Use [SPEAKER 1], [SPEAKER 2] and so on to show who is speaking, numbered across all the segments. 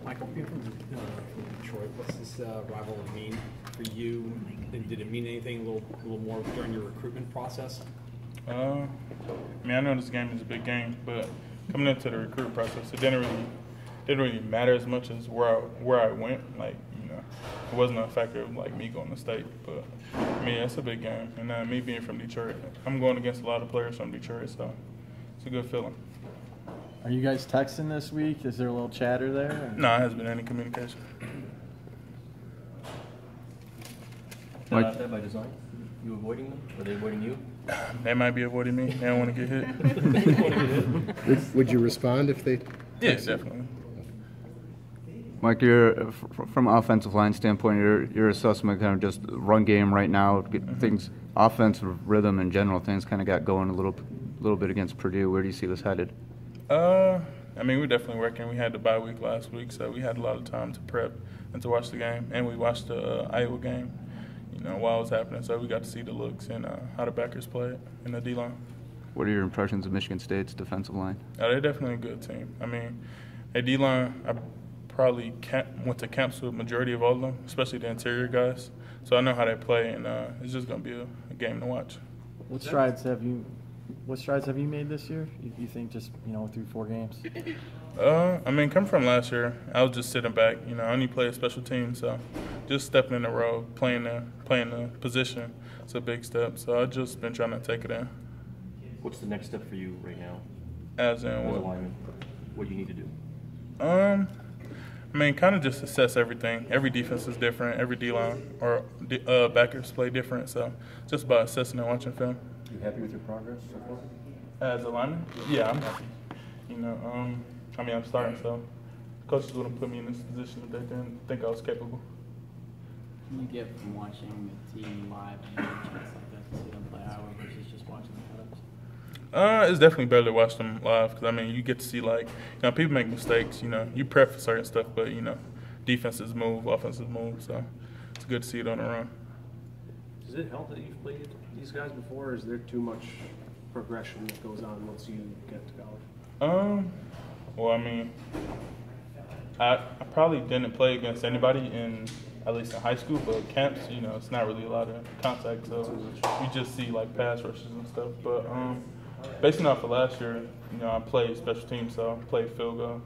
[SPEAKER 1] Michael, being from Detroit, what's this rivalry mean for you? And did it mean anything a little more during your recruitment process?
[SPEAKER 2] I mean, I know this game is a big game, but coming into the recruit process, it didn't really matter as much as where I went. Like, you know, it wasn't a factor of like me going to state, but I mean, it's a big game. And me being from Detroit, I'm going against a lot of players from Detroit, so it's a good feeling.
[SPEAKER 3] Are you guys texting this week? Is there a little chatter there?
[SPEAKER 2] No, it hasn't been any communication.
[SPEAKER 4] That by design? You avoiding them? Are they avoiding you?
[SPEAKER 2] They might be avoiding me. They don't want to get hit.
[SPEAKER 5] Would you respond if they?
[SPEAKER 2] Yeah, definitely.
[SPEAKER 6] Mike, you're from an offensive line standpoint. Your assessment kind of just run game right now. Things, offensive rhythm in general. Things kind of got going a little bit against Purdue. Where do you see this headed?
[SPEAKER 2] I mean, we're definitely working. We had the bye week last week, so we had a lot of time to prep and to watch the game. And we watched the Iowa game, you know, while it was happening. So we got to see the looks and how the backers play in the D-line.
[SPEAKER 6] What are your impressions of Michigan State's defensive line?
[SPEAKER 2] They're definitely a good team. I mean, at D-line, I probably went to camps with the majority of all of them, especially the interior guys. So I know how they play, and it's just going to be a game to watch.
[SPEAKER 3] What strides have you made this year? You think just, you know, through 4 games?
[SPEAKER 2] I mean, coming from last year, I was just sitting back. You know, I only played special teams, so just stepping in the role, playing the position, it's a big step. So I've just been trying to take it in.
[SPEAKER 4] What's the next step for you right now?
[SPEAKER 2] As in
[SPEAKER 4] as
[SPEAKER 2] what?
[SPEAKER 4] a lineman, what do you need to do?
[SPEAKER 2] I mean, kind of just assess everything. Every defense is different. Every D-line or backers play different. So just about assessing and watching film.
[SPEAKER 4] You happy with your progress so far?
[SPEAKER 2] As a lineman? Yeah, I'm happy. You know, I mean, I'm starting, so coaches wouldn't put me in this position if they didn't think I was capable.
[SPEAKER 7] What can you get from watching the team live and a chance like that to see them play Iowa versus just watching the cut-ups?
[SPEAKER 2] It's definitely better to watch them live because, I mean, you get to see, like, you know, people make mistakes. You know, you prep for certain stuff, but, you know, defenses move, offenses move, so it's good to see it on the run.
[SPEAKER 8] Does it help that you've played these guys before, or is there too much progression that goes on once you get to college?
[SPEAKER 2] Well, I mean, I probably didn't play against anybody at least in high school, but camps, you know, it's not really a lot of contact, so you just see, like, pass rushes and stuff. But basing off of last year, you know, I played special teams, so I played field goal.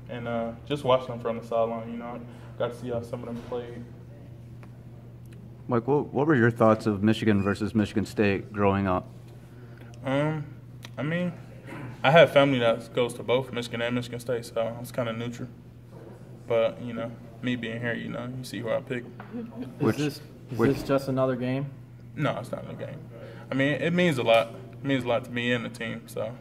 [SPEAKER 2] And just watching them from the sideline, you know, I got to see how some of them played.
[SPEAKER 6] Mike, what were your thoughts of Michigan versus Michigan State growing up?
[SPEAKER 2] I mean, I have family that goes to both Michigan and Michigan State, so I was kind of neutral. But, you know, me being here, you know, you see who I pick.
[SPEAKER 3] Is this just another game?
[SPEAKER 2] No, it's not a game. I mean, it means a lot. It means a lot to me and the team, so,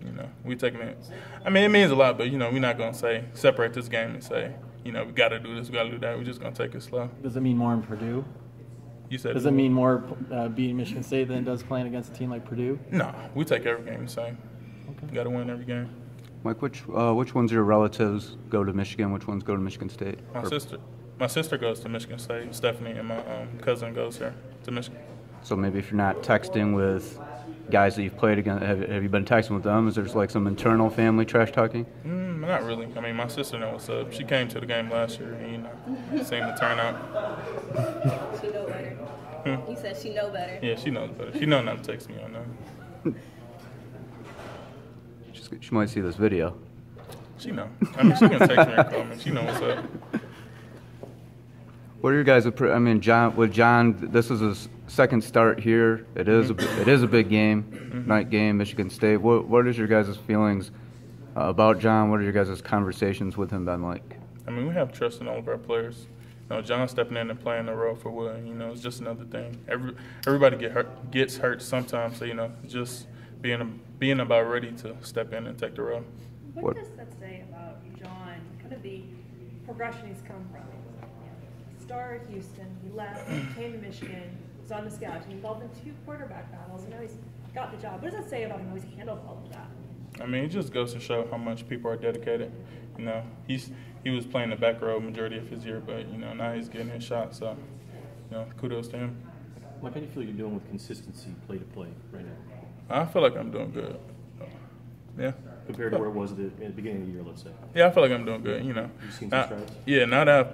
[SPEAKER 2] you know, we taking it. I mean, it means a lot, but, you know, we're not going to separate this game and say, you know, we got to do this, we got to do that. We're just going to take it slow.
[SPEAKER 3] Does it mean more in Purdue?
[SPEAKER 2] You said
[SPEAKER 3] Does it mean more beating Michigan State than it does playing against a team like Purdue?
[SPEAKER 2] No, we take every game the same.
[SPEAKER 3] Okay.
[SPEAKER 2] We got to win every game.
[SPEAKER 6] Mike, which ones of your relatives go to Michigan? Which ones go to Michigan State?
[SPEAKER 2] My sister goes to Michigan State, Stephanie, and my cousin goes here to Michigan.
[SPEAKER 6] So maybe if you're not texting with guys that you've played against, have you been texting with them? Is there like some internal family trash talking?
[SPEAKER 2] Not really. I mean, my sister knows what's up. She came to the game last year, and, you know, seemed to turn out.
[SPEAKER 9] She know better. You said she know better.
[SPEAKER 2] Yeah, she knows better. She knows not to text me on that.
[SPEAKER 6] She might see this video.
[SPEAKER 2] She know. I mean, she can text me or call me. She knows what's up.
[SPEAKER 6] What are your guys? I mean, John, this is his second start here. It is a big game, night game, Michigan State. What is your guys' feelings about John? What are your guys' conversations with him been like?
[SPEAKER 2] I mean, we have trust in all of our players. You know, John stepping in and playing the role for Wood, you know, it's just another thing. Everybody gets hurt sometimes, so, you know, just being about ready to step in and take the role.
[SPEAKER 10] What does that say about John, kind of the progression he's come from? He started at Houston, he left, came to Michigan, was on the scout team, involved in 2 quarterback battles, and now he's got the job. What does that say about him, how he's handled all of that?
[SPEAKER 2] I mean, it just goes to show how much people are dedicated. You know, he was playing the back row majority of his year, but, you know, now he's getting his shot, so, you know, kudos to him.
[SPEAKER 4] Mike, how do you feel you're doing with consistency play to play right now?
[SPEAKER 2] I feel like I'm doing good. Yeah.
[SPEAKER 4] Compared to where it was at the beginning of the year, let's say.
[SPEAKER 2] Yeah, I feel like I'm doing good. You know,
[SPEAKER 4] You've seen some strides?
[SPEAKER 2] yeah. Now that I'm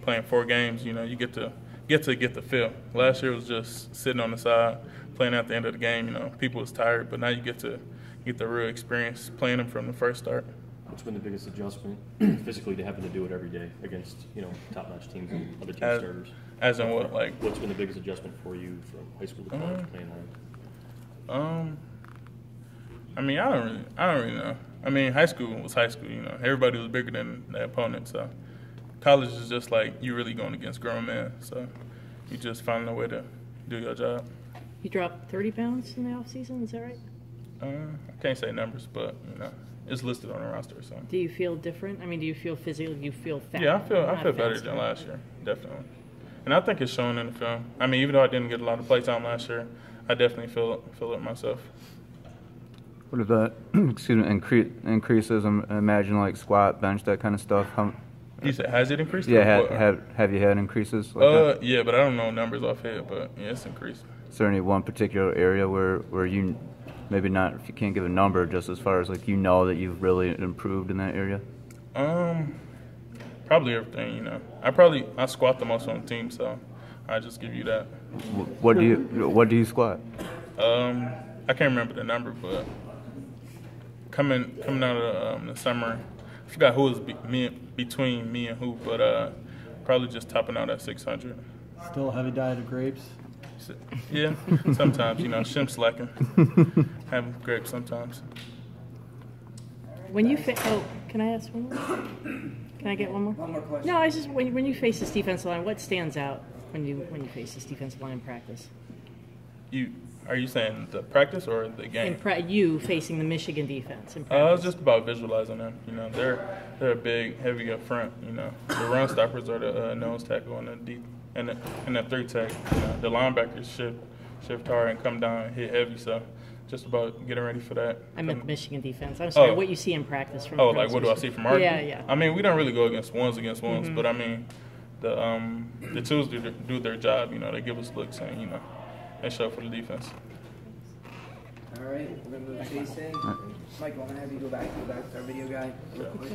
[SPEAKER 2] playing 4 games, you know, you get to get the feel. Last year was just sitting on the side, playing at the end of the game. You know, people was tired, but now you get to get the real experience playing them from the first start.
[SPEAKER 4] What's been the biggest adjustment physically to having to do it every day against, you know, top-notch teams and other team starters?
[SPEAKER 2] As in what, like?
[SPEAKER 4] What's been the biggest adjustment for you from high school to college playing hard?
[SPEAKER 2] I mean, I don't really know. I mean, high school was high school. You know, everybody was bigger than the opponent. So, college is just like you really going against grown men. So, you just finding a way to do your job.
[SPEAKER 5] You dropped 30 pounds in the off season. Is that right?
[SPEAKER 2] I can't say numbers, but you know, it's listed on the roster. So.
[SPEAKER 5] Do you feel different? I mean, do you feel physically? Do you feel fat?
[SPEAKER 2] Yeah, I feel better than last year, definitely. And I think it's shown in the film. I mean, even though I didn't get a lot of play time last year, I definitely feel it myself.
[SPEAKER 6] What about increases? Imagine like squat, bench, that kind of stuff.
[SPEAKER 2] You said, has it increased?
[SPEAKER 6] Yeah, have you had increases? Like that?
[SPEAKER 2] Yeah, but I don't know numbers off head, but yeah, it's increased.
[SPEAKER 6] Is there any one particular area where you, maybe not, if you can't give a number, just as far as like you know that you've really improved in that area?
[SPEAKER 2] Probably everything, you know. I squat the most on the team, so I just give you that.
[SPEAKER 6] What do you squat?
[SPEAKER 2] I can't remember the number, but coming out of the summer, I forgot who was between me and who, but probably just topping out at 600.
[SPEAKER 3] Still a heavy diet of grapes?
[SPEAKER 2] Yeah, sometimes, you know, shrimp's lacking. Have grapes sometimes.
[SPEAKER 5] When you can I ask one more? Can I get one more?
[SPEAKER 11] One more question.
[SPEAKER 5] No, I just when you face this defensive line, what stands out when you face this defensive line in practice?
[SPEAKER 2] Are you saying the practice or the game?
[SPEAKER 5] You facing the Michigan defense in practice.
[SPEAKER 2] It's just about visualizing them. You know, they're big, heavy up front. You know, the run stoppers are the nose tackle and the deep and the 3 tech. You know, the linebackers shift hard and come down and hit heavy. So, just about getting ready for that.
[SPEAKER 5] I meant the Michigan defense. I'm sorry. What you see in practice from?
[SPEAKER 2] Like what do I see from our?
[SPEAKER 5] Yeah.
[SPEAKER 2] I mean, we don't really go against ones, but I mean, the twos do their job. You know, they give us looks and you know. And show for the defense.
[SPEAKER 11] All right, we're gonna move to Jason. Mike, I'm gonna have you go back to our video guy real quick.